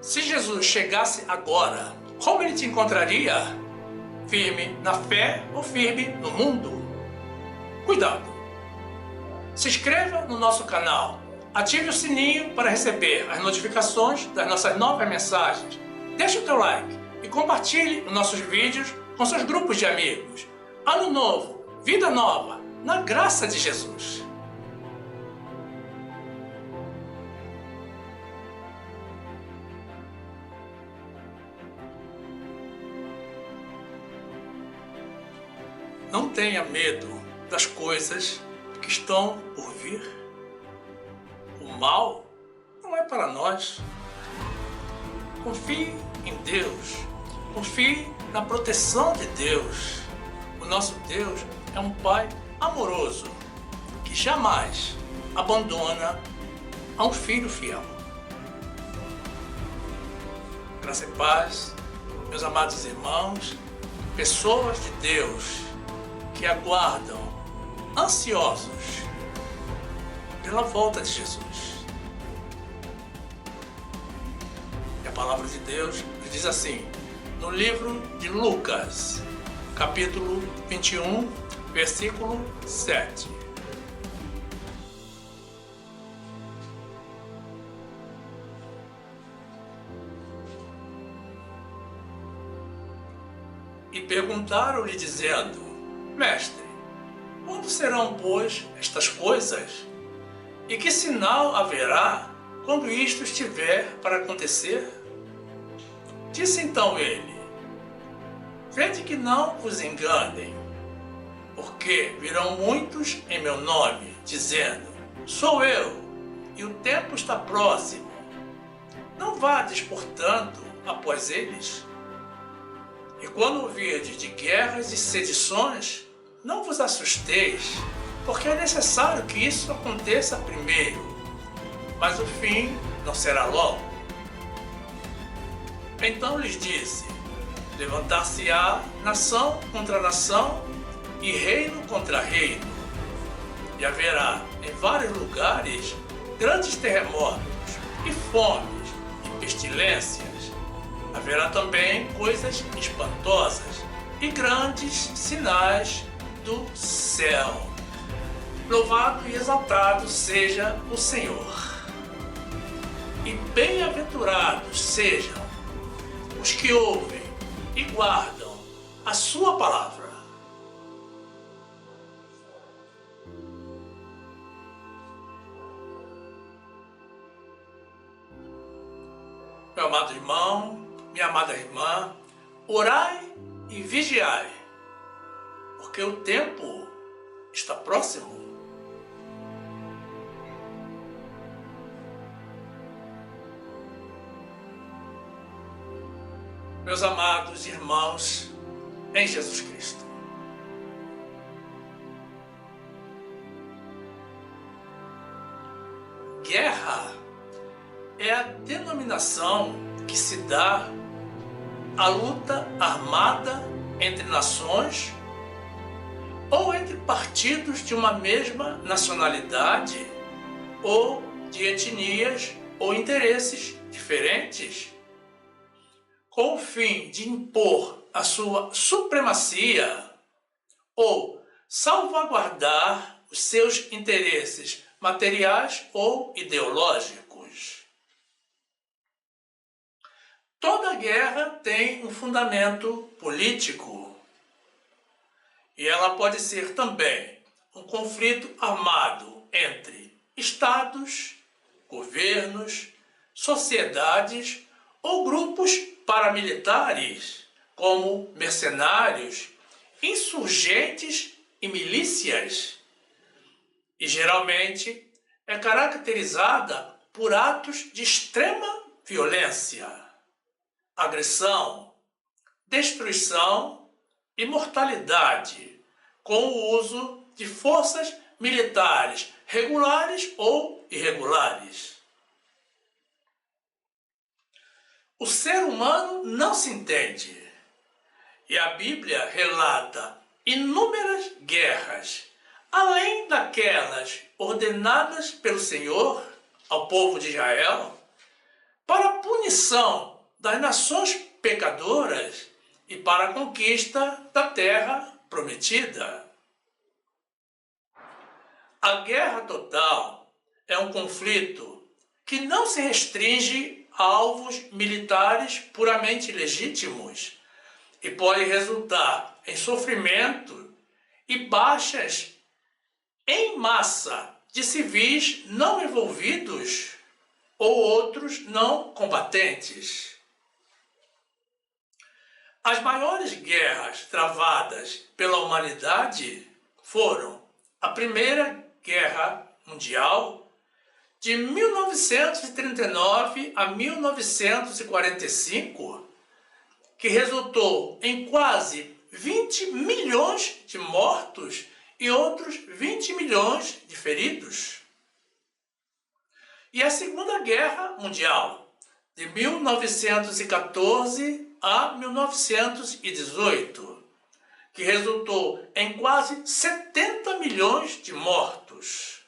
Se Jesus chegasse agora, como ele te encontraria? Firme na fé ou firme no mundo? Cuidado! Se inscreva no nosso canal, ative o sininho para receber as notificações das nossas novas mensagens, deixe o teu like e compartilhe os nossos vídeos com seus grupos de amigos. Ano novo, vida nova, na graça de Jesus. Não tenha medo das coisas que estão por vir. O mal não é para nós. Confie em Deus. Confie na proteção de Deus. O nosso Deus é um Pai amoroso que jamais abandona a um filho fiel. Graça e paz, meus amados irmãos, pessoas de Deus que aguardam, ansiosos, pela volta de Jesus. E a palavra de Deus diz assim, no livro de Lucas, capítulo 21, versículo 7. E perguntaram-lhe dizendo, Mestre, quando serão, pois, estas coisas? E que sinal haverá quando isto estiver para acontecer? Disse então ele, vede que não vos enganem, porque virão muitos em meu nome, dizendo, sou eu, e o tempo está próximo. Não vades, portanto, após eles. E quando ouvirdes de guerras e sedições, não vos assusteis, porque é necessário que isso aconteça primeiro, mas o fim não será logo. Então lhes disse, levantar-se-á nação contra nação e reino contra reino, e haverá em vários lugares grandes terremotos e fomes e pestilências. Haverá também coisas espantosas e grandes sinais do céu. Louvado e exaltado seja o Senhor. E bem-aventurados sejam os que ouvem e guardam a sua palavra. Meu amado irmão, minha amada irmã, orai e vigiai, porque o tempo está próximo. Meus amados irmãos em Jesus Cristo, guerra é a denominação que se dá à luta armada entre nações ou entre partidos de uma mesma nacionalidade ou de etnias ou interesses diferentes, com o fim de impor a sua supremacia ou salvaguardar os seus interesses materiais ou ideológicos. Toda guerra tem um fundamento político e ela pode ser também um conflito armado entre estados, governos, sociedades ou grupos paramilitares, como mercenários, insurgentes e milícias. E geralmente é caracterizada por atos de extrema violência, agressão, destruição e mortalidade, com o uso de forças militares regulares ou irregulares. O ser humano não se entende, e a Bíblia relata inúmeras guerras, além daquelas ordenadas pelo Senhor ao povo de Israel, para a punição das nações pecadoras e para a conquista da terra prometida. A guerra total é um conflito que não se restringe a alvos militares puramente legítimos e pode resultar em sofrimento e baixas em massa de civis não envolvidos ou outros não combatentes. As maiores guerras travadas pela humanidade foram a Primeira Guerra Mundial, de 1939 a 1945, que resultou em quase 20 milhões de mortos e outros 20 milhões de feridos. E a Segunda Guerra Mundial, de 1914 a 1918, que resultou em quase 70 milhões de mortos.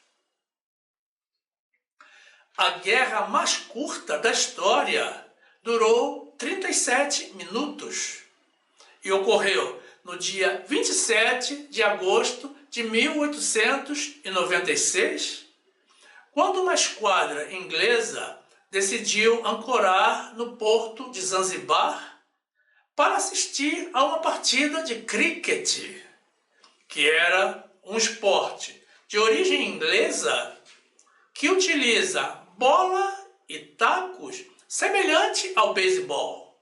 A guerra mais curta da história durou 37 minutos e ocorreu no dia 27 de agosto de 1896, quando uma esquadra inglesa decidiu ancorar no porto de Zanzibar para assistir a uma partida de cricket, que era um esporte de origem inglesa que utiliza bola e tacos semelhante ao beisebol.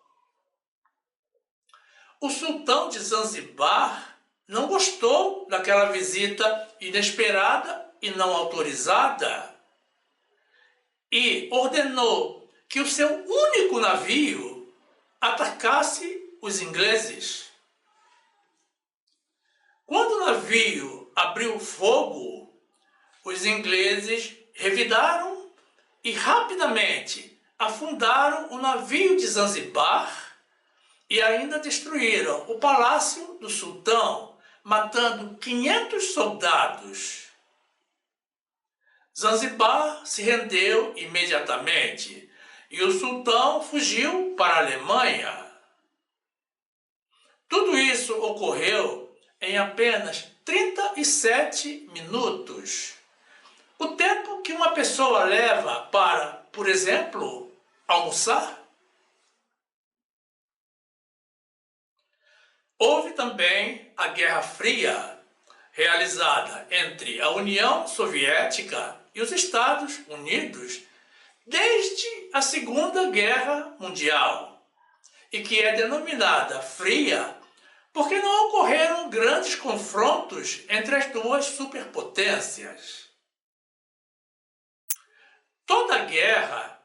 O sultão de Zanzibar não gostou daquela visita inesperada e não autorizada e ordenou que o seu único navio atacasse os ingleses. Quando o navio abriu fogo, os ingleses revidaram e rapidamente afundaram o navio de Zanzibar e ainda destruíram o palácio do sultão, matando 500 soldados. Zanzibar se rendeu imediatamente e o sultão fugiu para a Alemanha. Tudo isso ocorreu em apenas 37 minutos. O tempo que uma pessoa leva para, por exemplo, almoçar. Houve também a Guerra Fria, realizada entre a União Soviética e os Estados Unidos desde a Segunda Guerra Mundial, e que é denominada fria porque não ocorreram grandes confrontos entre as duas superpotências. Toda guerra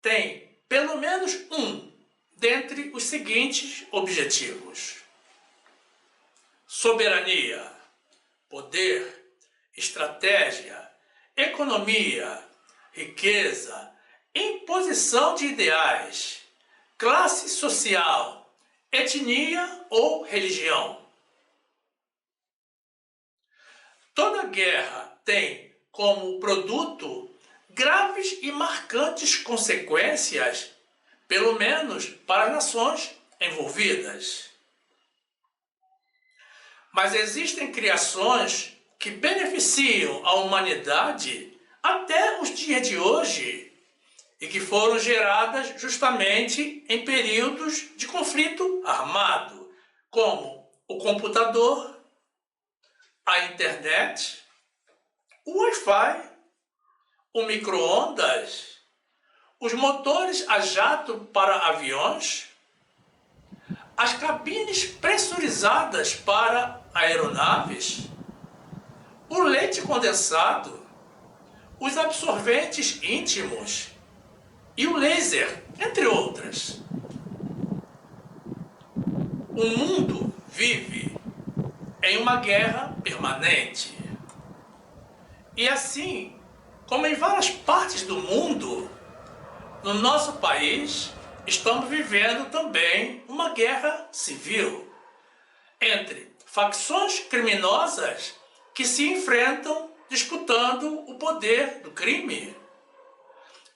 tem pelo menos um dentre os seguintes objetivos: soberania, poder, estratégia, economia, riqueza, imposição de ideais, classe social, etnia ou religião. Toda guerra tem como produto graves e marcantes consequências, pelo menos para as nações envolvidas. Mas existem criações que beneficiam a humanidade até os dias de hoje e que foram geradas justamente em períodos de conflito armado, como o computador, a internet, o Wi-Fi, o micro-ondas, os motores a jato para aviões, as cabines pressurizadas para aeronaves, o leite condensado, os absorventes íntimos e o laser, entre outras. O mundo vive em uma guerra permanente. E assim, como em várias partes do mundo, no nosso país, estamos vivendo também uma guerra civil entre facções criminosas que se enfrentam disputando o poder do crime.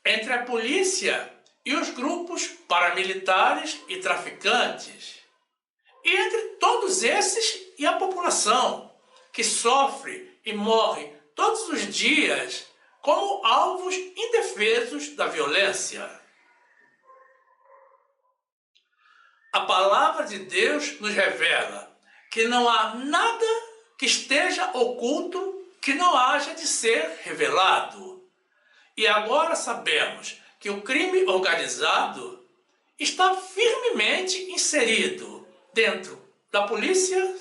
entre a polícia e os grupos paramilitares e traficantes, e entre todos esses e a população, que sofre e morre todos os dias como alvos indefesos da violência. A palavra de Deus nos revela que não há nada que esteja oculto que não haja de ser revelado. E agora sabemos que o crime organizado está firmemente inserido dentro da polícia,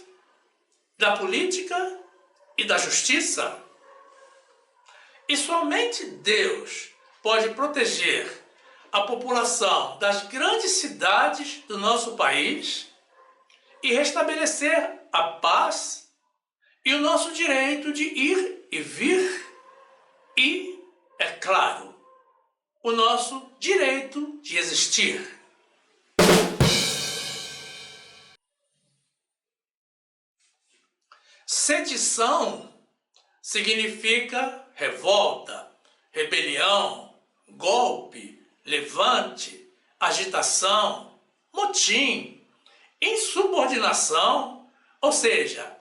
da política e da justiça. E somente Deus pode proteger a população das grandes cidades do nosso país e restabelecer a paz e o nosso direito de ir e vir e, é claro, o nosso direito de existir. Sedição significa revolta, rebelião, golpe, levante, agitação, motim, insubordinação, ou seja,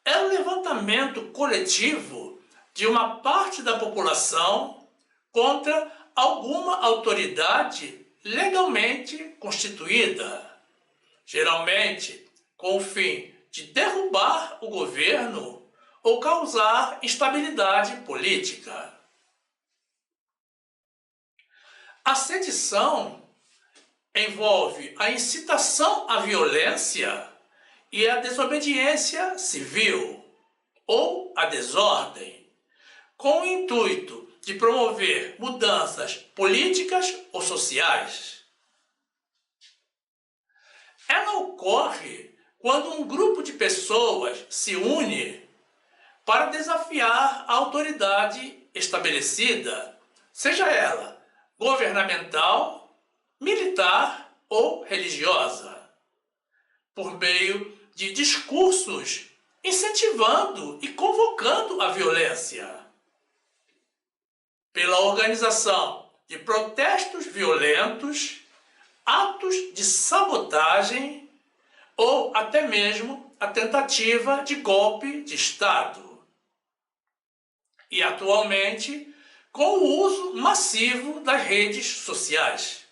é o levantamento coletivo de uma parte da população contra alguma autoridade legalmente constituída, geralmente com o fim de derrubar o governo ou causar instabilidade política. A sedição envolve a incitação à violência e a desobediência civil ou a desordem, com o intuito de promover mudanças políticas ou sociais. Ela ocorre quando um grupo de pessoas se une para desafiar a autoridade estabelecida, seja ela governamental, militar ou religiosa, por meio de discursos incentivando e convocando a violência, pela organização de protestos violentos, atos de sabotagem ou até mesmo a tentativa de golpe de Estado. E atualmente, com o uso massivo das redes sociais.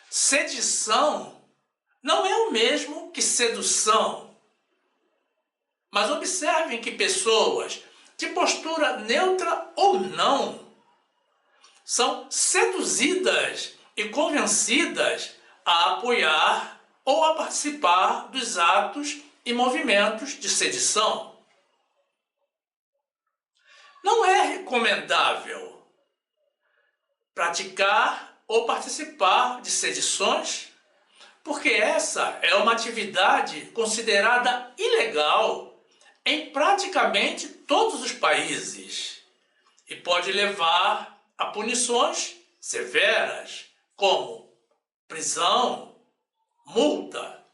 Sedição não é o mesmo que sedução. Mas observem que pessoas de postura neutra ou não são seduzidas e convencidas a apoiar ou a participar dos atos e movimentos de sedição. Não é recomendável praticar ou participar de sedições, porque essa é uma atividade considerada ilegal em praticamente todos os países e pode levar a punições severas, como prisão, multa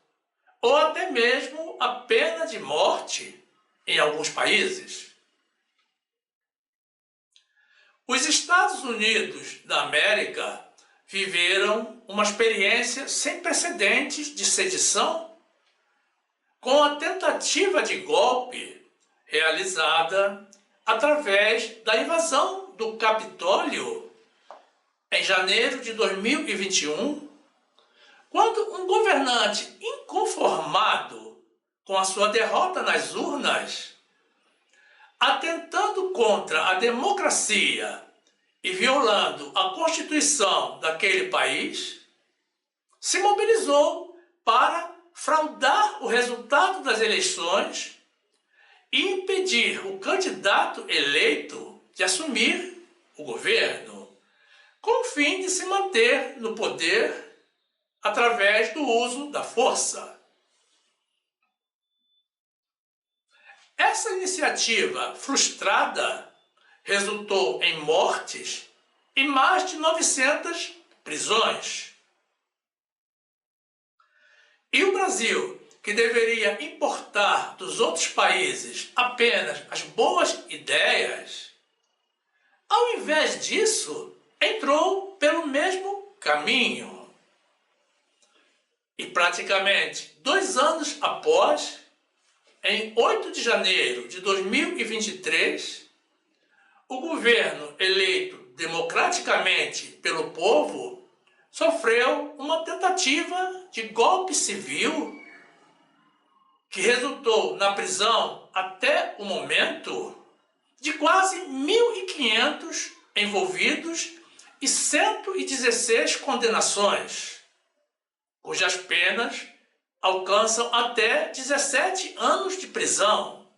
ou até mesmo a pena de morte em alguns países. Os Estados Unidos da América viveram uma experiência sem precedentes de sedição com a tentativa de golpe realizada através da invasão do Capitólio em janeiro de 2021, quando um governante inconformado com a sua derrota nas urnas, atentando contra a democracia e violando a Constituição daquele país, se mobilizou para fraudar o resultado das eleições e impedir o candidato eleito de assumir o governo, com o fim de se manter no poder através do uso da força. Essa iniciativa frustrada resultou em mortes e mais de 900 prisões. E o Brasil, que deveria importar dos outros países apenas as boas ideias, ao invés disso, entrou pelo mesmo caminho. E praticamente 2 anos após, em 8 de janeiro de 2023, o governo eleito democraticamente pelo povo sofreu uma tentativa de golpe civil que resultou na prisão, até o momento, de quase 1.500 envolvidos e 116 condenações, cujas penas alcançam até 17 anos de prisão.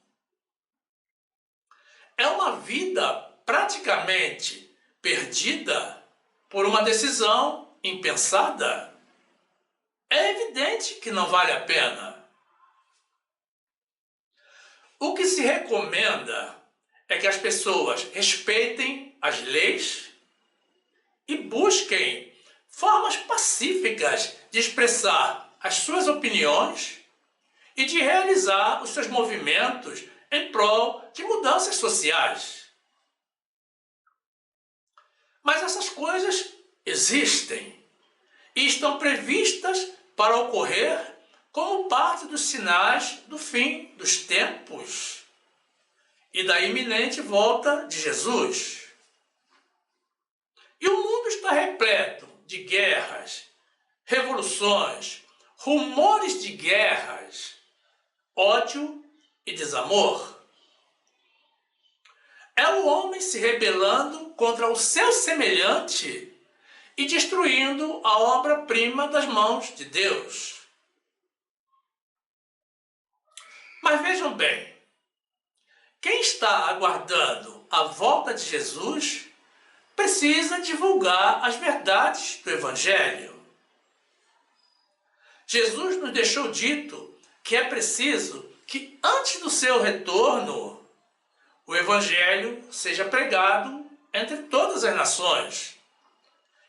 É uma vida praticamente perdida por uma decisão impensada. É evidente que não vale a pena. O que se recomenda é que as pessoas respeitem as leis e busquem formas pacíficas de expressar as suas opiniões e de realizar os seus movimentos em prol de mudanças sociais. Mas essas coisas existem e estão previstas para ocorrer como parte dos sinais do fim dos tempos e da iminente volta de Jesus. E o mundo está repleto de guerras, revoluções, rumores de guerras, ódio e desamor. É o homem se rebelando contra o seu semelhante e destruindo a obra-prima das mãos de Deus. Mas vejam bem, quem está aguardando a volta de Jesus precisa divulgar as verdades do Evangelho. Jesus nos deixou dito que é preciso que antes do seu retorno o Evangelho seja pregado entre todas as nações.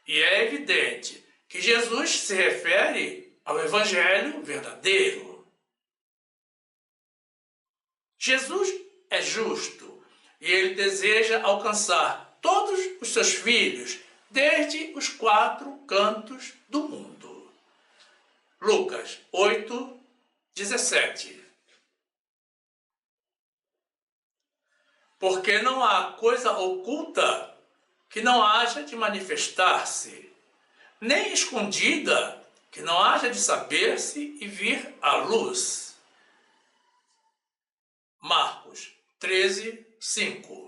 E é evidente que Jesus se refere ao Evangelho verdadeiro. Jesus é justo e ele deseja alcançar todos os seus filhos desde os 4 cantos do mundo. Lucas 8, 17. Porque não há coisa oculta que não haja de manifestar-se, nem escondida que não haja de saber-se e vir à luz. Marcos 13, 5.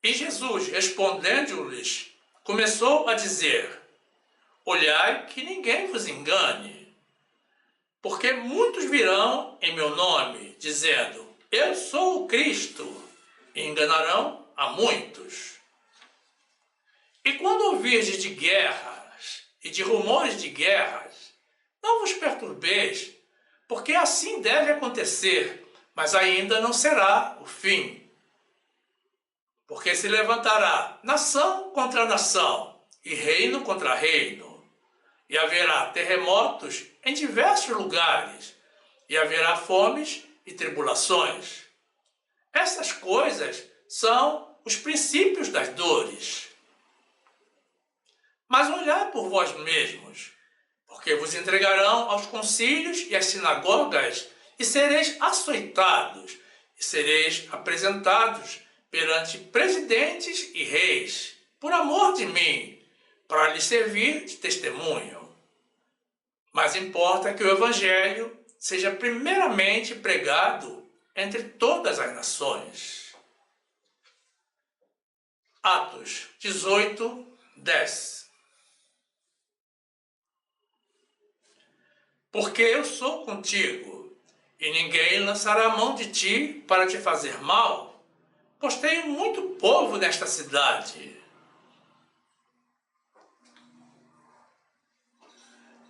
E Jesus, respondendo-lhes, começou a dizer: olhai que ninguém vos engane, porque muitos virão em meu nome, dizendo: eu sou o Cristo, e enganarão a muitos. E quando ouvirdes de guerras e de rumores de guerras, não vos perturbeis, porque assim deve acontecer, mas ainda não será o fim. Porque se levantará nação contra nação e reino contra reino, e haverá terremotos em diversos lugares, e haverá fomes e tribulações. Essas coisas são os princípios das dores. Mas olhai por vós mesmos, porque vos entregarão aos concílios e às sinagogas, e sereis açoitados, e sereis apresentados perante presidentes e reis, por amor de mim, para lhes servir de testemunho. Mas importa que o Evangelho seja primeiramente pregado entre todas as nações. Atos 18, 10. Porque eu sou contigo, e ninguém lançará a mão de ti para te fazer mal, pois tenho muito povo nesta cidade.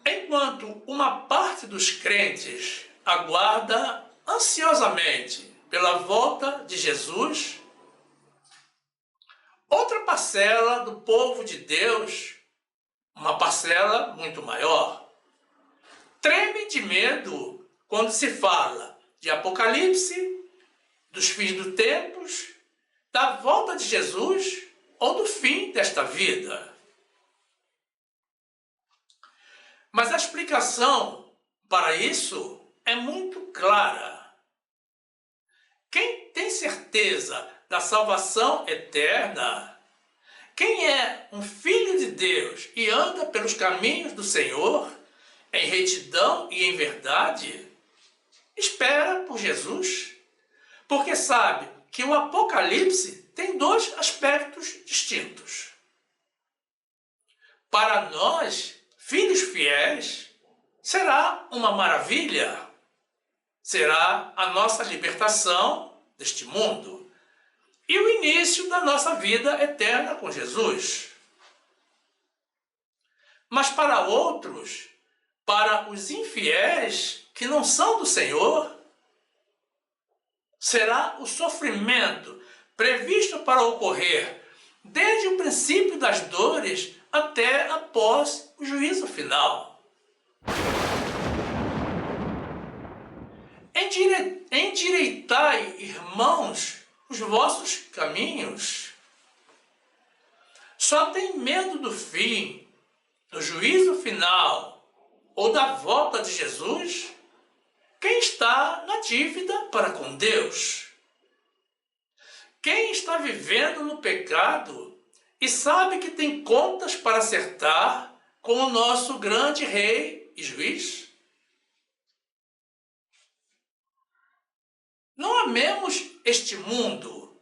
Enquanto uma parte dos crentes aguarda ansiosamente pela volta de Jesus, outra parcela do povo de Deus, uma parcela muito maior, treme de medo quando se fala de Apocalipse, dos fins dos tempos, da volta de Jesus ou do fim desta vida. Mas a explicação para isso é muito clara. Quem tem certeza da salvação eterna, quem é um filho de Deus e anda pelos caminhos do Senhor, em retidão e em verdade, espera por Jesus, porque sabe que o Apocalipse tem dois aspectos distintos. Para nós, filhos fiéis, será uma maravilha. Será a nossa libertação deste mundo e o início da nossa vida eterna com Jesus. Mas para outros, para os infiéis que não são do Senhor, será o sofrimento previsto para ocorrer desde o princípio das dores até após o juízo final. Endireitai, irmãos, os vossos caminhos. Só tem medo do fim, do juízo final ou da volta de Jesus quem está na dívida para com Deus. Quem está vivendo no pecado e sabe que tem contas para acertar com o nosso grande rei e juiz. Não amemos este mundo.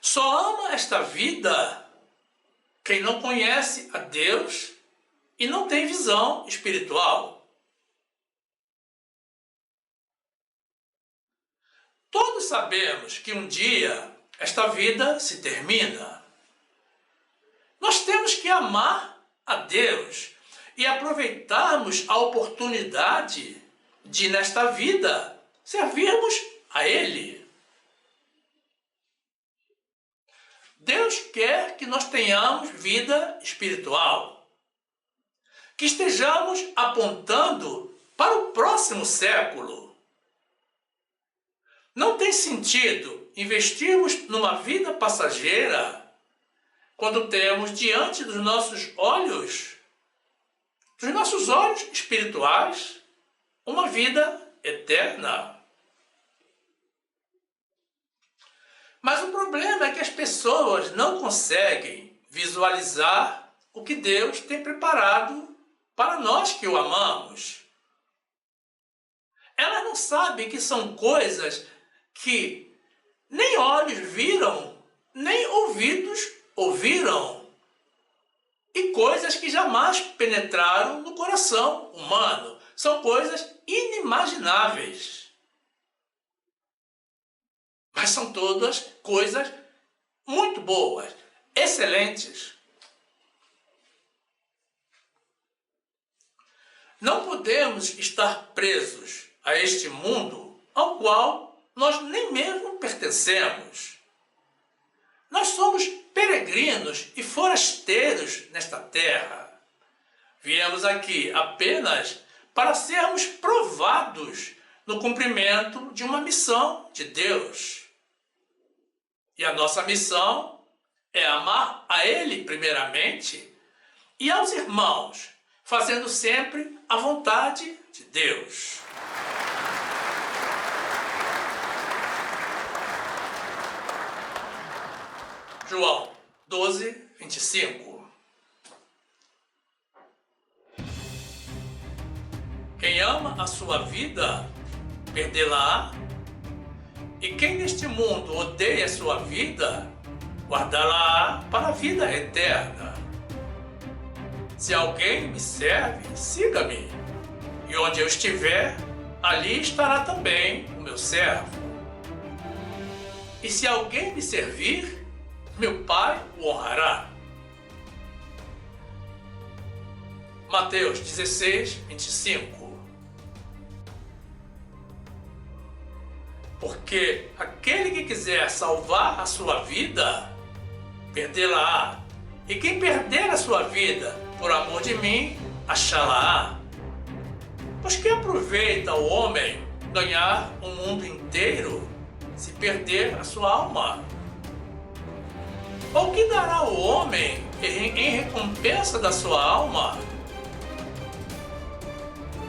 Só ama esta vida quem não conhece a Deus e não tem visão espiritual. Todos sabemos que um dia esta vida se termina. Nós temos que amar a Deus e aproveitarmos a oportunidade de, nesta vida, servirmos a Ele. Deus quer que nós tenhamos vida espiritual, que estejamos apontando para o próximo século. Não tem sentido investirmos numa vida passageira quando temos diante dos nossos olhos espirituais, uma vida eterna. Mas o problema é que as pessoas não conseguem visualizar o que Deus tem preparado para nós que o amamos. Elas não sabem que são coisas que nem olhos viram, nem ouvidos ouviram, e coisas que jamais penetraram no coração humano. São coisas inimagináveis. Mas são todas coisas muito boas, excelentes. Não podemos estar presos a este mundo ao qual nós nem mesmo pertencemos. Nós somos peregrinos e forasteiros nesta terra. Viemos aqui apenas para sermos provados no cumprimento de uma missão de Deus. E a nossa missão é amar a Ele primeiramente e aos irmãos, fazendo sempre a vontade de Deus. João 12, 25. Quem ama a sua vida, perdê-la-á, e quem neste mundo odeia a sua vida, guardá-la-á para a vida eterna. Se alguém me serve, siga-me, e onde eu estiver, ali estará também o meu servo. E se alguém me servir, meu Pai o honrará. Mateus 16, 25. Porque aquele que quiser salvar a sua vida, perdê-la-á. E quem perder a sua vida por amor de mim, achá-la-á. Pois que aproveita o homem ganhar o mundo inteiro se perder a sua alma? Ou que dará o homem em recompensa da sua alma?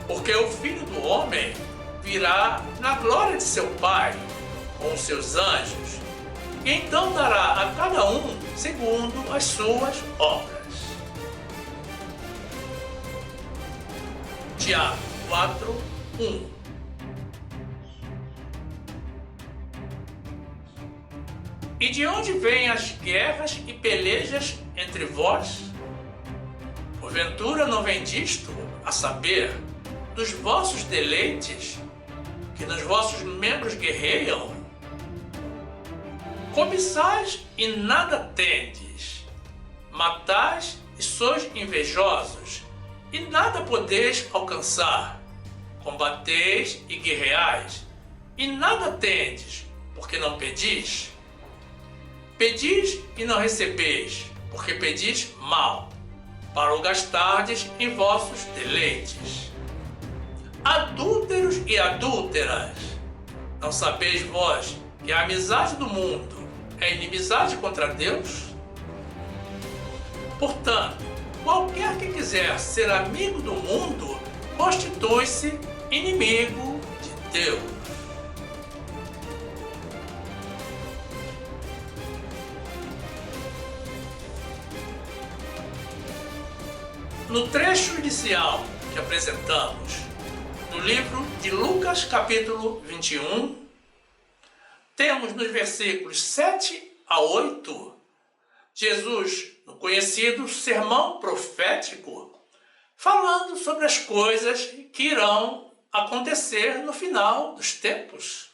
Porque o Filho do Homem virá na glória de seu Pai, com os seus anjos, e então dará a cada um segundo as suas obras. Tiago 4, 1. E de onde vêm as guerras e pelejas entre vós? Porventura não vem disto, a saber, dos vossos deleites, que nos vossos membros guerreiam? Cobiçais e nada tendes, matais e sois invejosos, e nada podeis alcançar. Combateis e guerreais, e nada tendes, porque não pedis. Pedis e não recebeis, porque pedis mal, para o gastardes em vossos deleites. Adúlteros e adúlteras, não sabeis vós que a amizade do mundo é inimizade contra Deus? Portanto, qualquer que quiser ser amigo do mundo, constitui-se inimigo de Deus. No trecho inicial que apresentamos, no livro de Lucas, capítulo 21, temos nos versículos 7 a 8, Jesus, no conhecido sermão profético, falando sobre as coisas que irão acontecer no final dos tempos.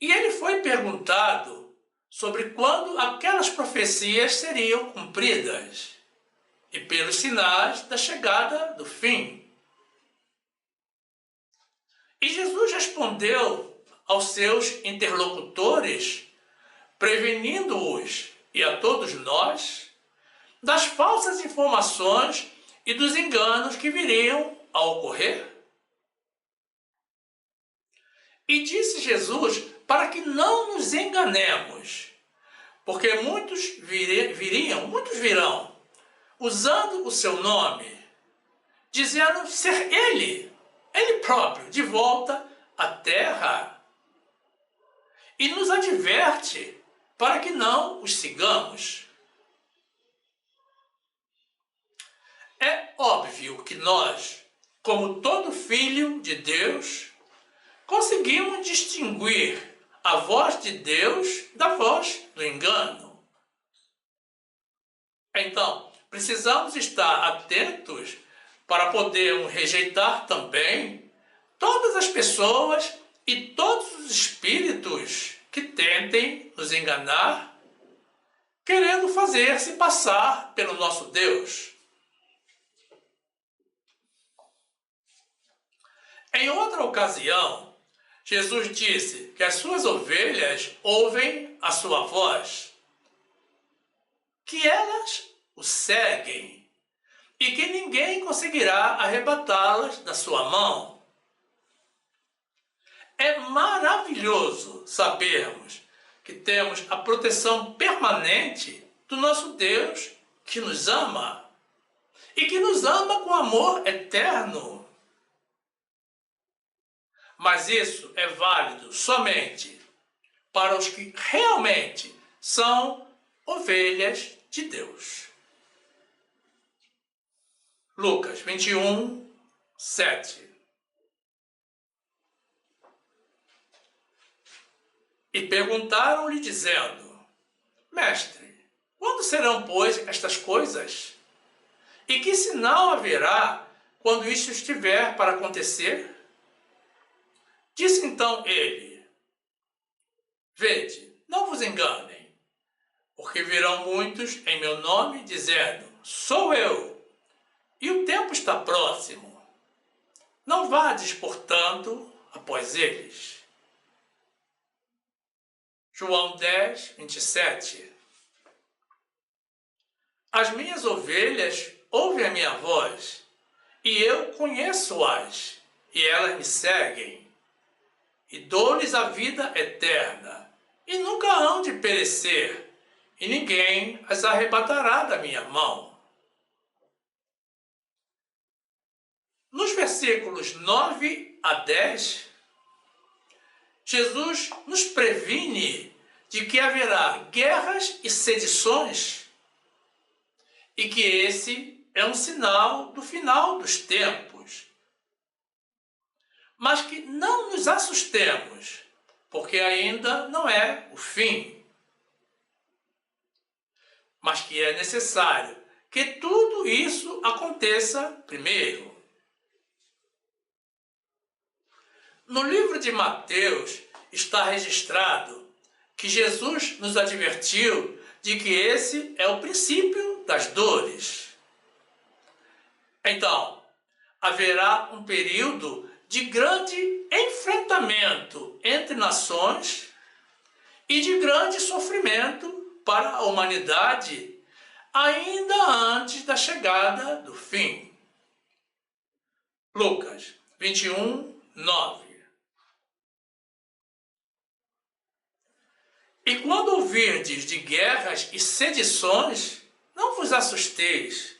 E ele foi perguntado sobre quando aquelas profecias seriam cumpridas e pelos sinais da chegada do fim. E Jesus respondeu aos seus interlocutores, prevenindo-os e a todos nós das falsas informações e dos enganos que viriam a ocorrer. E disse Jesus para que não nos enganemos, porque muitos virão, usando o seu nome, dizendo ser ele próprio, de volta à terra. E nos adverte para que não os sigamos. É óbvio que nós, como todo filho de Deus, conseguimos distinguir a voz de Deus da voz do engano. Então, precisamos estar atentos para podermos rejeitar também todas as pessoas e todos os espíritos que tentem nos enganar, querendo fazer-se passar pelo nosso Deus. Em outra ocasião, Jesus disse que as suas ovelhas ouvem a sua voz, que elas o seguem e que ninguém conseguirá arrebatá-las da sua mão. É maravilhoso sabermos que temos a proteção permanente do nosso Deus que nos ama e que nos ama com amor eterno. Mas isso é válido somente para os que realmente são ovelhas de Deus. Lucas 21, 7. E perguntaram-lhe dizendo: Mestre, quando serão, pois, estas coisas? E que sinal haverá quando isto estiver para acontecer? Disse então ele: Vede, não vos enganem, porque virão muitos em meu nome, dizendo: Sou eu, e o tempo está próximo. Não vades, portanto, após eles. João 10, 27. As minhas ovelhas ouvem a minha voz, e eu conheço-as, e elas me seguem. e dou-lhes a vida eterna, e nunca hão de perecer, e ninguém as arrebatará da minha mão. Nos versículos 9 a 10, Jesus nos previne de que haverá guerras e sedições, e que esse é um sinal do final dos tempos. Mas que não nos assustemos, porque ainda não é o fim. Mas que é necessário que tudo isso aconteça primeiro. No livro de Mateus está registrado que Jesus nos advertiu de que esse é o princípio das dores. Então, haverá um período de grande enfrentamento entre nações e de grande sofrimento para a humanidade, ainda antes da chegada do fim. Lucas 21, 9. E quando ouvirdes de guerras e sedições, não vos assusteis,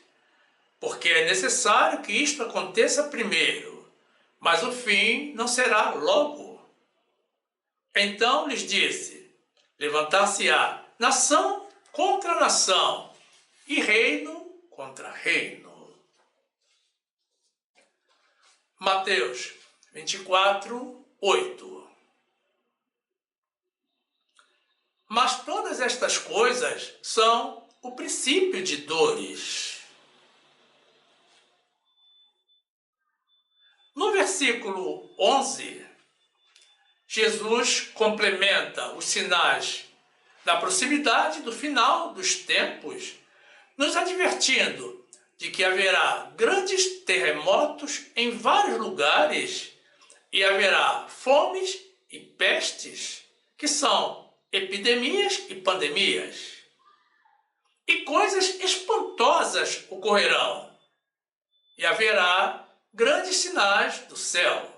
porque é necessário que isto aconteça primeiro, mas o fim não será logo. Então lhes disse: levantar-se-á nação contra nação, e reino contra reino. Mateus 24, 8. Mas todas estas coisas são o princípio de dores. No versículo 11, Jesus complementa os sinais da proximidade do final dos tempos, nos advertindo de que haverá grandes terremotos em vários lugares e haverá fomes e pestes, que são epidemias e pandemias. E coisas espantosas ocorrerão, e haverá grandes sinais do céu.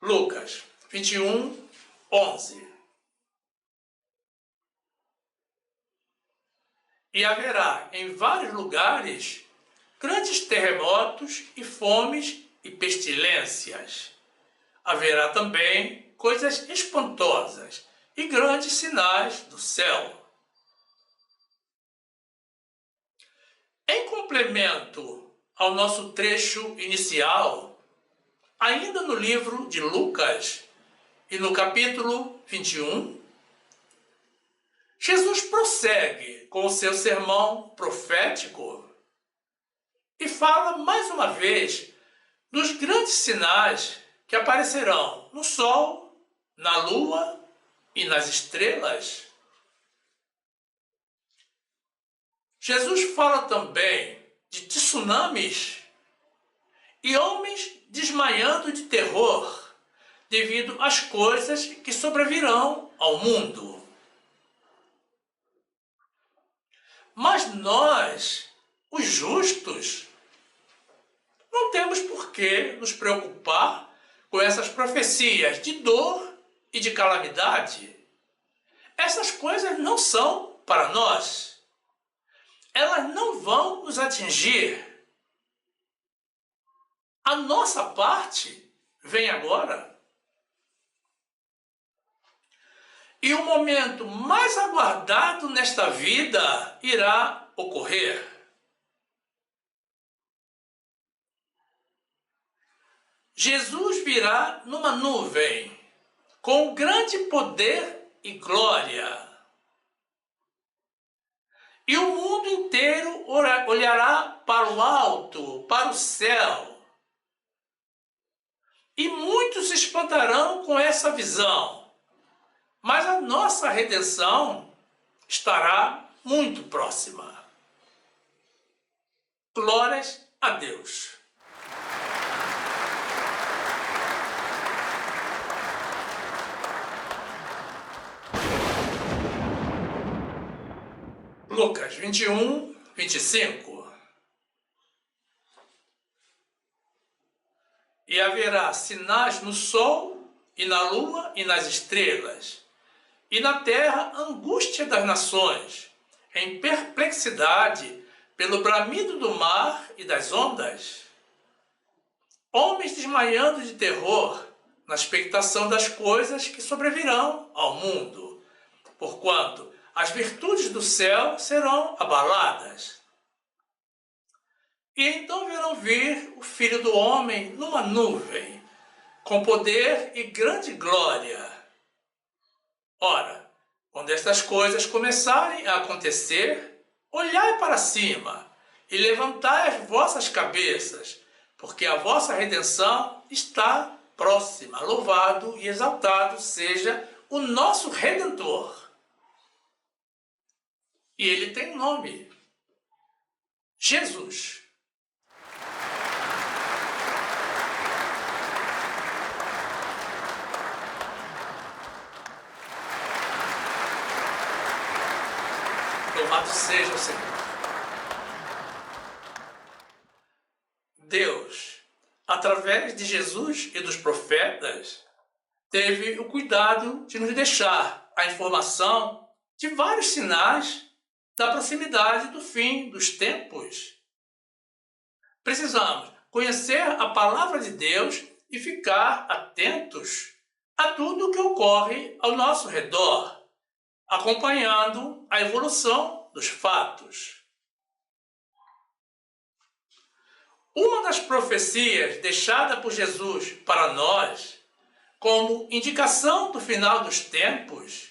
Lucas 21, 11. E haverá em vários lugares grandes terremotos e fomes e pestilências. Haverá também coisas espantosas e grandes sinais do céu. Em complemento ao nosso trecho inicial, ainda no livro de Lucas e no capítulo 21, Jesus prossegue com o seu sermão profético e fala mais uma vez dos grandes sinais que aparecerão no sol, na lua e nas estrelas. Jesus fala também de tsunamis e homens desmaiando de terror devido às coisas que sobrevirão ao mundo. Mas nós, os justos, não temos por que nos preocupar com essas profecias de dor e de calamidade. Essas coisas não são para nós. Elas não vão nos atingir. A nossa parte vem agora. E o momento mais aguardado nesta vida irá ocorrer. Jesus virá numa nuvem, com grande poder e glória. E o mundo inteiro olhará para o alto, para o céu. E muitos se espantarão com essa visão. Mas a nossa redenção estará muito próxima. Glórias a Deus. Lucas 21, 25. E haverá sinais no sol e na lua e nas estrelas, e na terra angústia das nações, em perplexidade pelo bramido do mar e das ondas. Homens desmaiando de terror na expectação das coisas que sobrevirão ao mundo, porquanto as virtudes do céu serão abaladas. E então verão vir o Filho do Homem numa nuvem, com poder e grande glória. Ora, quando estas coisas começarem a acontecer, olhai para cima e levantai as vossas cabeças, porque a vossa redenção está próxima. Louvado e exaltado seja o nosso Redentor. E ele tem nome: Jesus. Louvado seja o Senhor. Deus, através de Jesus e dos profetas, teve o cuidado de nos deixar a informação de vários sinais da proximidade do fim dos tempos. Precisamos conhecer a palavra de Deus e ficar atentos a tudo o que ocorre ao nosso redor, acompanhando a evolução dos fatos. Uma das profecias deixada por Jesus para nós, como indicação do final dos tempos,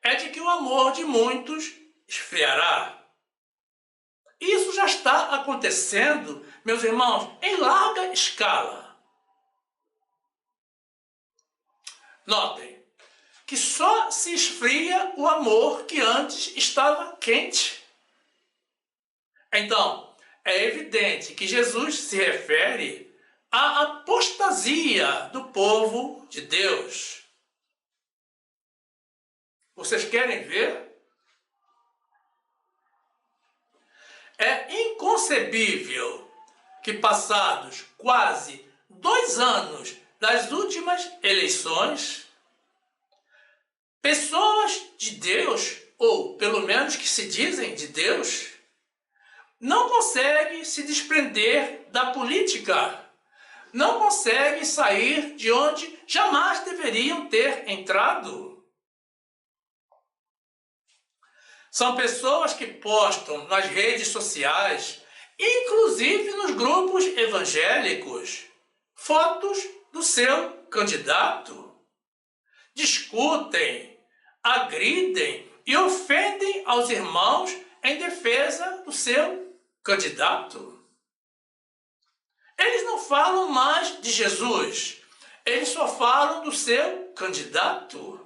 é de que o amor de muitos esfriará. Isso já está acontecendo, meus irmãos, em larga escala. Notem que só se esfria o amor que antes estava quente. Então, é evidente que Jesus se refere à apostasia do povo de Deus. Vocês querem ver? É inconcebível que, passados quase 2 anos das últimas eleições, pessoas de Deus, ou pelo menos que se dizem de Deus, não conseguem se desprender da política, não conseguem sair de onde jamais deveriam ter entrado. São pessoas que postam nas redes sociais, inclusive nos grupos evangélicos, fotos do seu candidato. Discutem, agridem e ofendem aos irmãos em defesa do seu candidato. Eles não falam mais de Jesus, eles só falam do seu candidato.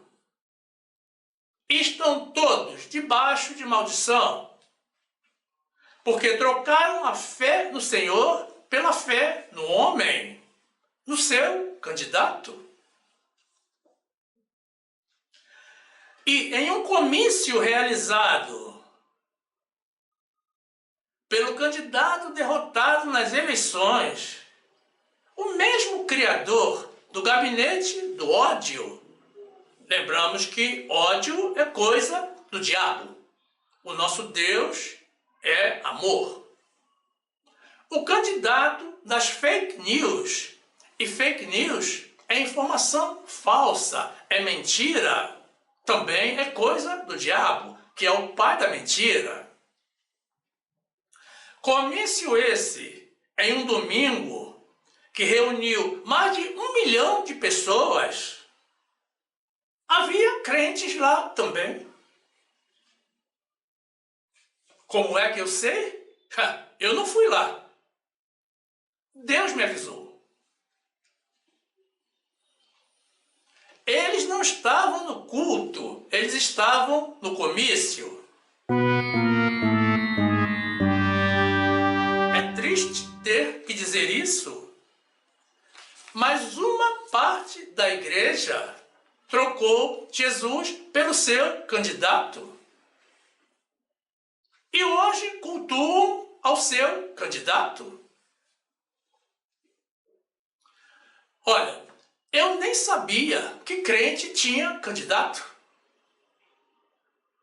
Estão todos debaixo de maldição, porque trocaram a fé no Senhor pela fé no homem, no seu candidato. E em um comício realizado pelo candidato derrotado nas eleições, o mesmo criador do gabinete do ódio. Lembramos que ódio é coisa do diabo. O nosso Deus é amor. O candidato das fake news, e fake news é informação falsa, é mentira, também é coisa do diabo, que é o pai da mentira. Comício esse em um domingo que reuniu mais de 1 milhão de pessoas. Havia crentes lá também. Como é que eu sei? Eu não fui lá. Deus me avisou. Eles não estavam no culto, eles estavam no comício. É triste ter que dizer isso, mas uma parte da igreja trocou Jesus pelo seu candidato. E hoje cultuam ao seu candidato. Olha, Eu nem sabia que crente tinha candidato.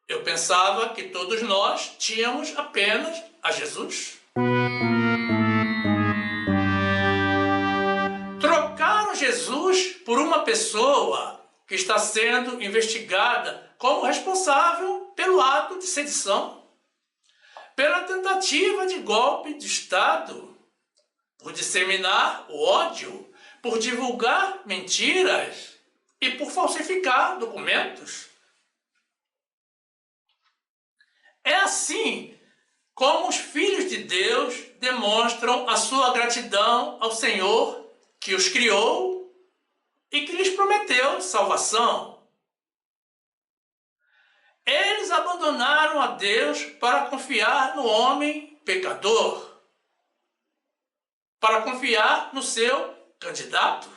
Eu pensava que todos nós tínhamos apenas a Jesus. Trocaram Jesus por uma pessoa que está sendo investigada como responsável pelo ato de sedição, pela tentativa de golpe de Estado, por disseminar o ódio, por divulgar mentiras e por falsificar documentos. É assim como os filhos de Deus demonstram a sua gratidão ao Senhor que os criou e que lhes prometeu salvação. Eles abandonaram a Deus para confiar no homem pecador, para confiar no seu candidato.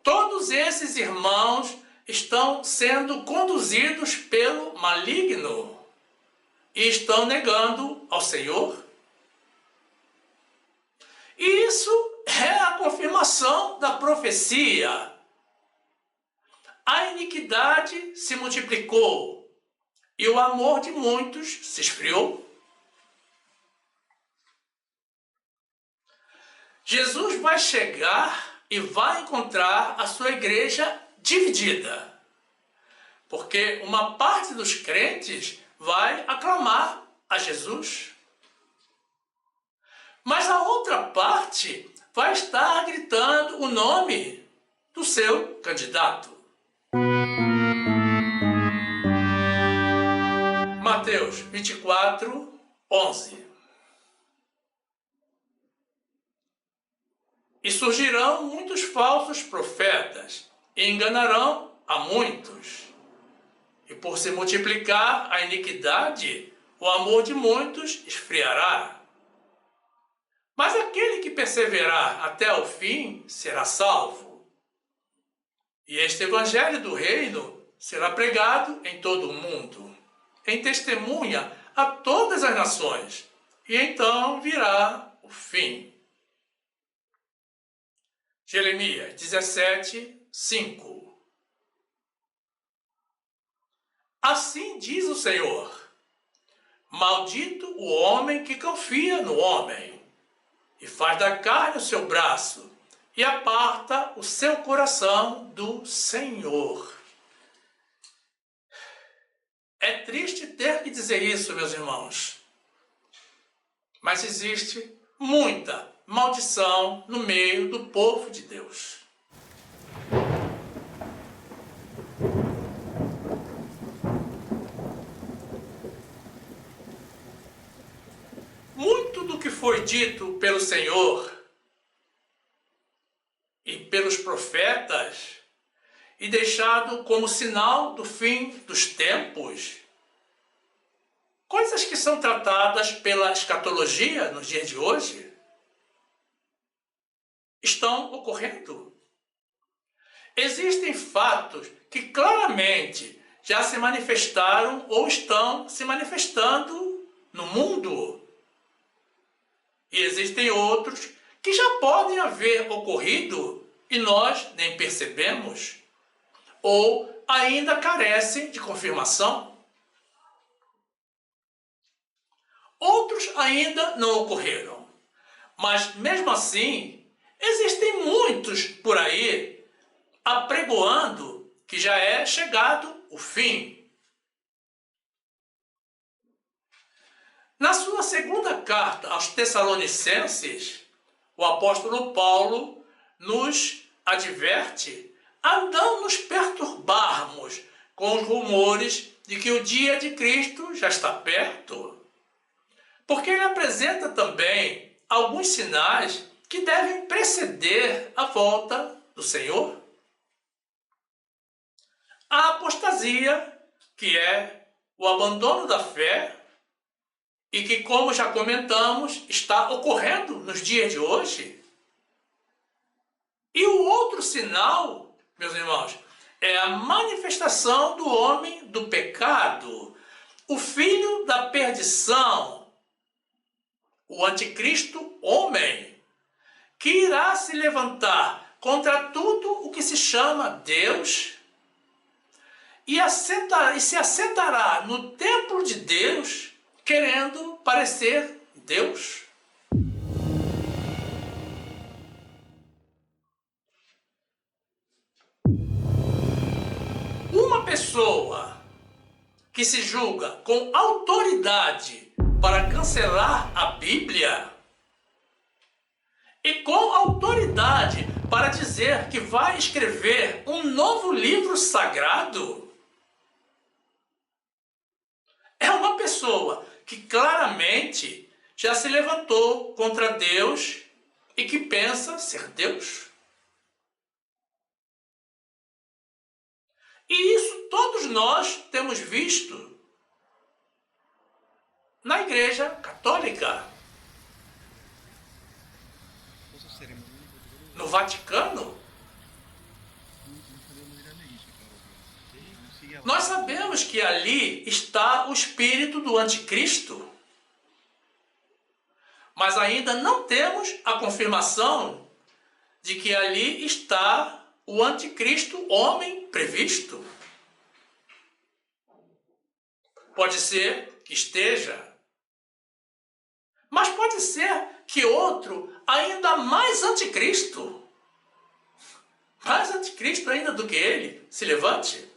Todos esses irmãos estão sendo conduzidos pelo maligno e estão negando ao Senhor. E isso é a confirmação da profecia. A iniquidade se multiplicou e o amor de muitos se esfriou. Jesus vai chegar e vai encontrar a sua igreja dividida, porque uma parte dos crentes vai aclamar a Jesus, mas a outra parte vai estar gritando o nome do seu candidato. Mateus 24, 11. E surgirão muitos falsos profetas, e enganarão a muitos. E por se multiplicar a iniquidade, o amor de muitos esfriará. Mas aquele que perseverar até o fim será salvo. E este evangelho do reino será pregado em todo o mundo, em testemunha a todas as nações, e então virá o fim. Jeremias 17, 5. Assim diz o Senhor: maldito o homem que confia no homem, e faz da carne o seu braço, e aparta o seu coração do Senhor. É triste ter que dizer isso, meus irmãos, mas existe muita maldição no meio do povo de Deus. Muito do que foi dito pelo Senhor e pelos profetas e deixado como sinal do fim dos tempos, coisas que são tratadas pela escatologia nos dias de hoje, estão ocorrendo. Existem fatos que claramente já se manifestaram ou estão se manifestando no mundo. E existem outros que já podem haver ocorrido e nós nem percebemos, ou ainda carecem de confirmação. Outros ainda não ocorreram, mas mesmo assim, existem muitos por aí apregoando que já é chegado o fim. Na sua segunda carta aos Tessalonicenses, o apóstolo Paulo nos adverte a não nos perturbarmos com os rumores de que o dia de Cristo já está perto, porque ele apresenta também alguns sinais que devem preceder a volta do Senhor. A apostasia, que é o abandono da fé, e que, como já comentamos, está ocorrendo nos dias de hoje. E o outro sinal, meus irmãos, é a manifestação do homem do pecado, o filho da perdição, o anticristo homem, que irá se levantar contra tudo o que se chama Deus e se assentará no templo de Deus, querendo parecer Deus. Uma pessoa que se julga com autoridade para cancelar a Bíblia e com autoridade para dizer que vai escrever um novo livro sagrado, é uma pessoa que claramente já se levantou contra Deus e que pensa ser Deus. E isso todos nós temos visto na Igreja Católica, no Vaticano. Nós sabemos que ali está o espírito do anticristo, mas ainda não temos a confirmação de que ali está o anticristo homem previsto. Pode ser que esteja, mas pode ser que outro ainda mais anticristo ainda do que ele, se levante.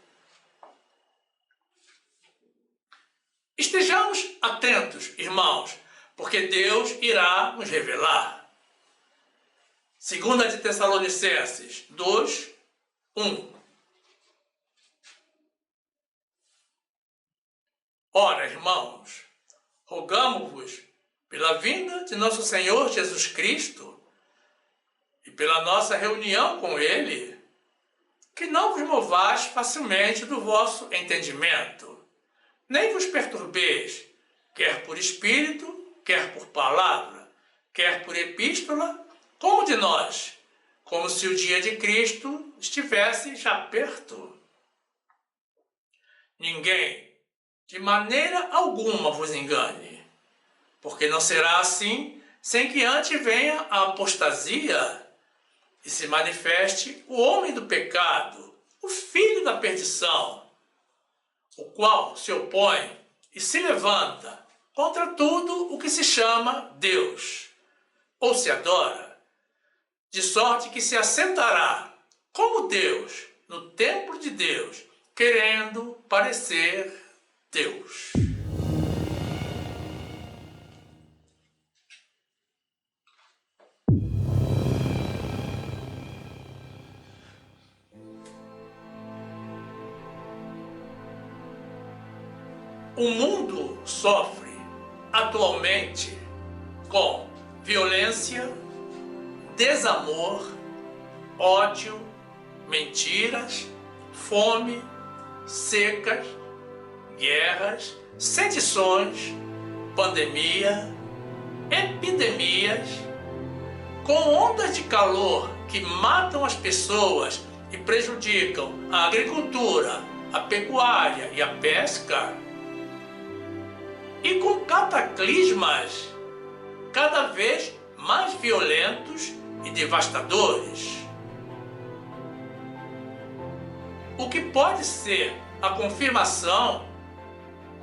Estejamos atentos, irmãos, porque Deus irá nos revelar. 2 de Tessalonicenses 2, 1. Ora, irmãos, rogamo-vos pela vinda de nosso Senhor Jesus Cristo e pela nossa reunião com Ele, que não vos movais facilmente do vosso entendimento, nem vos perturbeis, quer por espírito, quer por palavra, quer por epístola, como de nós, como se o dia de Cristo estivesse já perto. Ninguém, de maneira alguma, vos engane, porque não será assim sem que antes venha a apostasia e se manifeste o homem do pecado, o filho da perdição, o qual se opõe e se levanta contra tudo o que se chama Deus, ou se adora, de sorte que se assentará como Deus no templo de Deus, querendo parecer Deus. O mundo sofre atualmente com violência, desamor, ódio, mentiras, fome, secas, guerras, sedições, pandemia, epidemias, com ondas de calor que matam as pessoas e prejudicam a agricultura, a pecuária e a pesca, e com cataclismas cada vez mais violentos e devastadores. O que pode ser a confirmação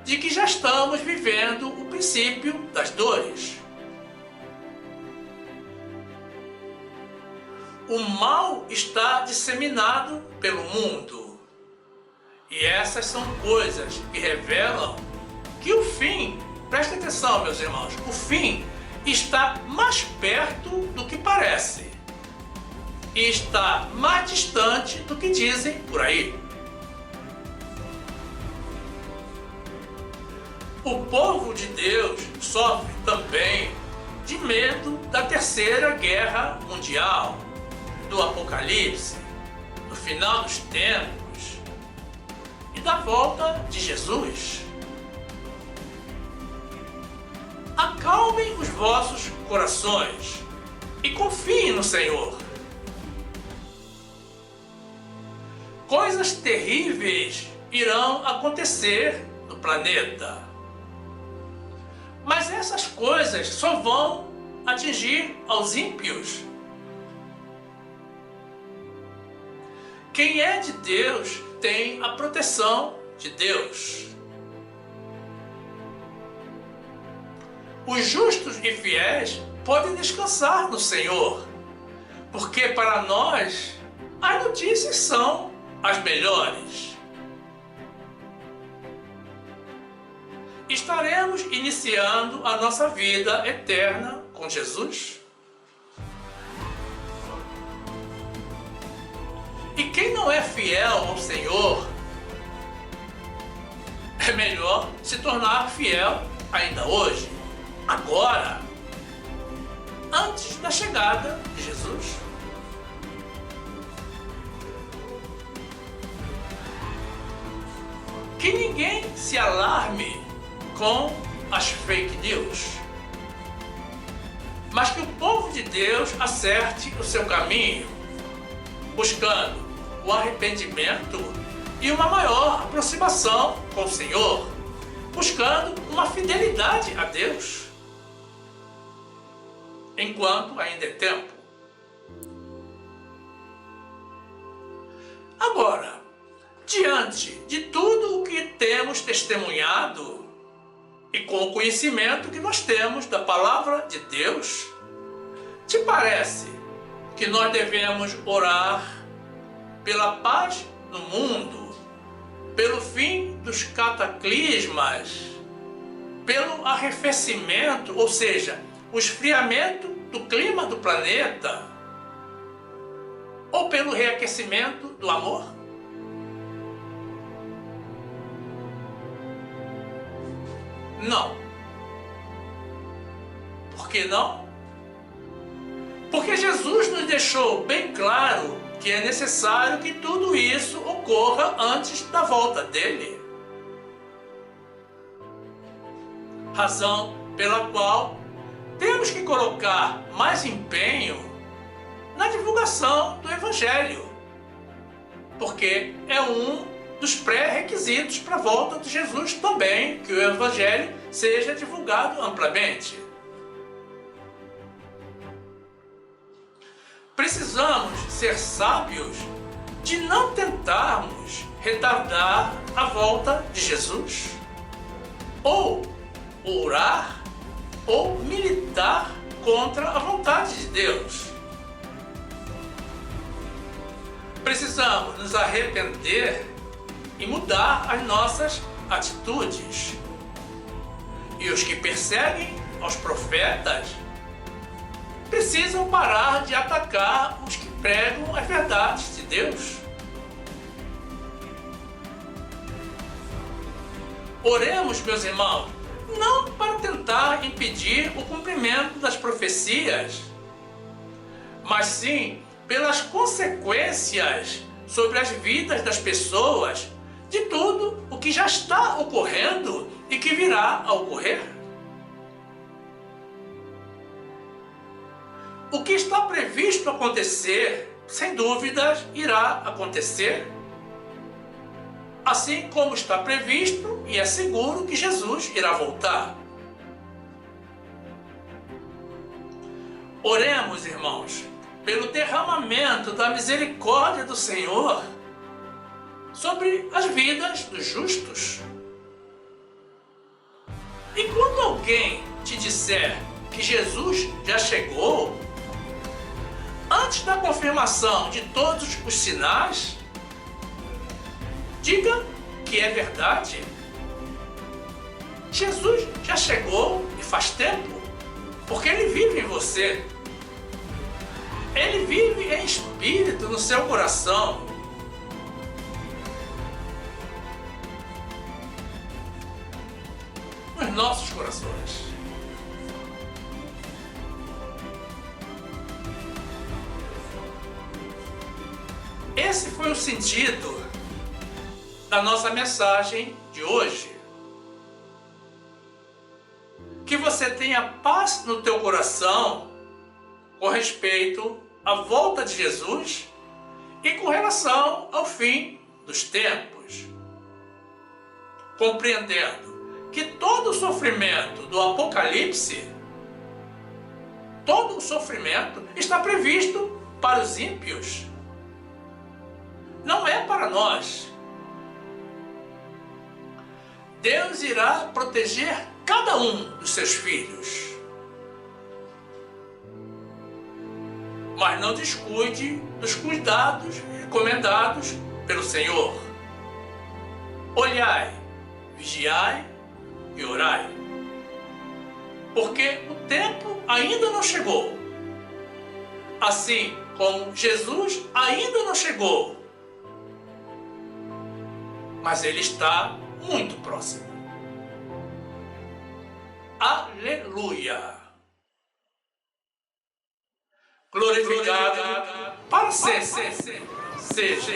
de que já estamos vivendo o princípio das dores. O mal está disseminado pelo mundo, e essas são coisas que revelam que o fim, prestem atenção, meus irmãos, o fim está mais perto do que parece e está mais distante do que dizem por aí. O povo de Deus sofre também de medo da Terceira Guerra Mundial, do Apocalipse, do final dos tempos e da volta de Jesus. Acalmem os vossos corações e confiem no Senhor. Coisas terríveis irão acontecer no planeta. Mas essas coisas só vão atingir aos ímpios. Quem é de Deus tem a proteção de Deus. Os justos e fiéis podem descansar no Senhor, porque para nós as notícias são as melhores. Estaremos iniciando a nossa vida eterna com Jesus? E quem não é fiel ao Senhor, é melhor se tornar fiel ainda hoje, agora, antes da chegada de Jesus. Que ninguém se alarme com as fake news, mas que o povo de Deus acerte o seu caminho, buscando o arrependimento e uma maior aproximação com o Senhor, buscando uma fidelidade a Deus, enquanto ainda é tempo. Agora, diante de tudo o que temos testemunhado e com o conhecimento que nós temos da palavra de Deus, te parece que nós devemos orar pela paz no mundo, pelo fim dos cataclismas, pelo arrefecimento, ou seja, o esfriamento do clima do planeta, ou pelo reaquecimento do amor? Não. Por que não? Porque Jesus nos deixou bem claro que é necessário que tudo isso ocorra antes da volta dele. Razão pela qual temos que colocar mais empenho na divulgação do Evangelho, porque é um dos pré-requisitos para a volta de Jesus também, que o Evangelho seja divulgado amplamente. Precisamos ser sábios de não tentarmos retardar a volta de Jesus, ou orar, ou militar contra a vontade de Deus. Precisamos nos arrepender e mudar as nossas atitudes. E os que perseguem aos profetas precisam parar de atacar os que pregam as verdades de Deus. Oremos, meus irmãos, não para tentar impedir o cumprimento das profecias, mas sim pelas consequências sobre as vidas das pessoas de tudo o que já está ocorrendo e que virá a ocorrer. O que está previsto acontecer, sem dúvidas, irá acontecer. Assim como está previsto e é seguro que Jesus irá voltar. Oremos, irmãos, pelo derramamento da misericórdia do Senhor sobre as vidas dos justos. E quando alguém te disser que Jesus já chegou, antes da confirmação de todos os sinais, diga que é verdade. Jesus já chegou e faz tempo, porque Ele vive em você. Ele vive em espírito no seu coração. Nos nossos corações. Esse foi o sentido da nossa mensagem de hoje. Que você tenha paz no teu coração com respeito à volta de Jesus e com relação ao fim dos tempos, compreendendo que todo o sofrimento do Apocalipse, todo o sofrimento está previsto para os ímpios. Não é para nós. Deus irá proteger cada um dos seus filhos. Mas não descuide dos cuidados recomendados pelo Senhor. Olhai, vigiai e orai. Porque o tempo ainda não chegou. Assim como Jesus ainda não chegou. Mas ele está muito próximo. Aleluia! Glorificado para sempre seja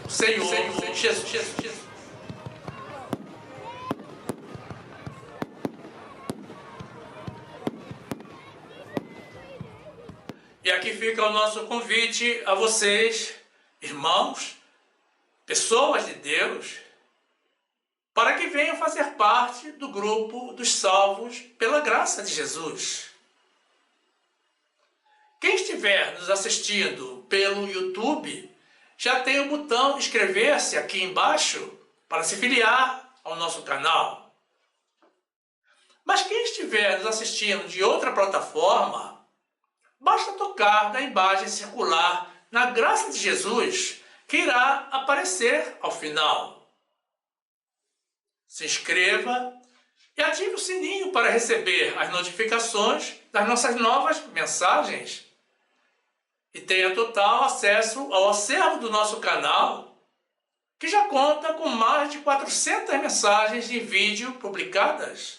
o Senhor Jesus. E aqui fica o nosso convite a vocês, irmãos, pessoas de Deus, para que venham fazer parte do grupo dos salvos pela graça de Jesus. Quem estiver nos assistindo pelo YouTube, já tem o botão inscrever-se aqui embaixo para se filiar ao nosso canal. Mas quem estiver nos assistindo de outra plataforma, basta tocar na imagem circular na graça de Jesus, que irá aparecer ao final. Se inscreva e ative o sininho para receber as notificações das nossas novas mensagens. E tenha total acesso ao acervo do nosso canal, que já conta com mais de 400 mensagens de vídeo publicadas.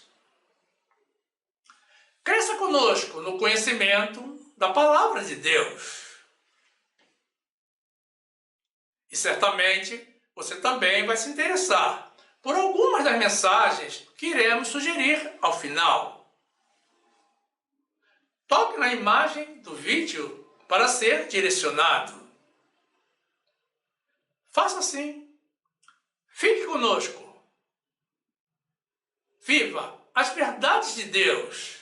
Cresça conosco no conhecimento da Palavra de Deus. E certamente você também vai se interessar por algumas das mensagens que iremos sugerir ao final. Toque na imagem do vídeo para ser direcionado. Faça assim. Fique conosco. Viva as verdades de Deus.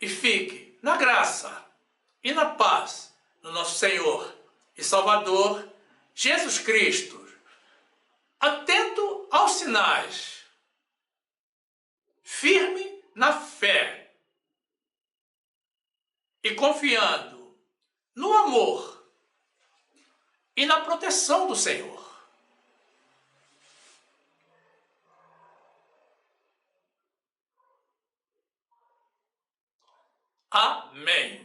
E fique na graça e na paz do nosso Senhor e Salvador Jesus Cristo. Atento aos sinais. Firme na fé. E confiando no amor e na proteção do Senhor. Amém.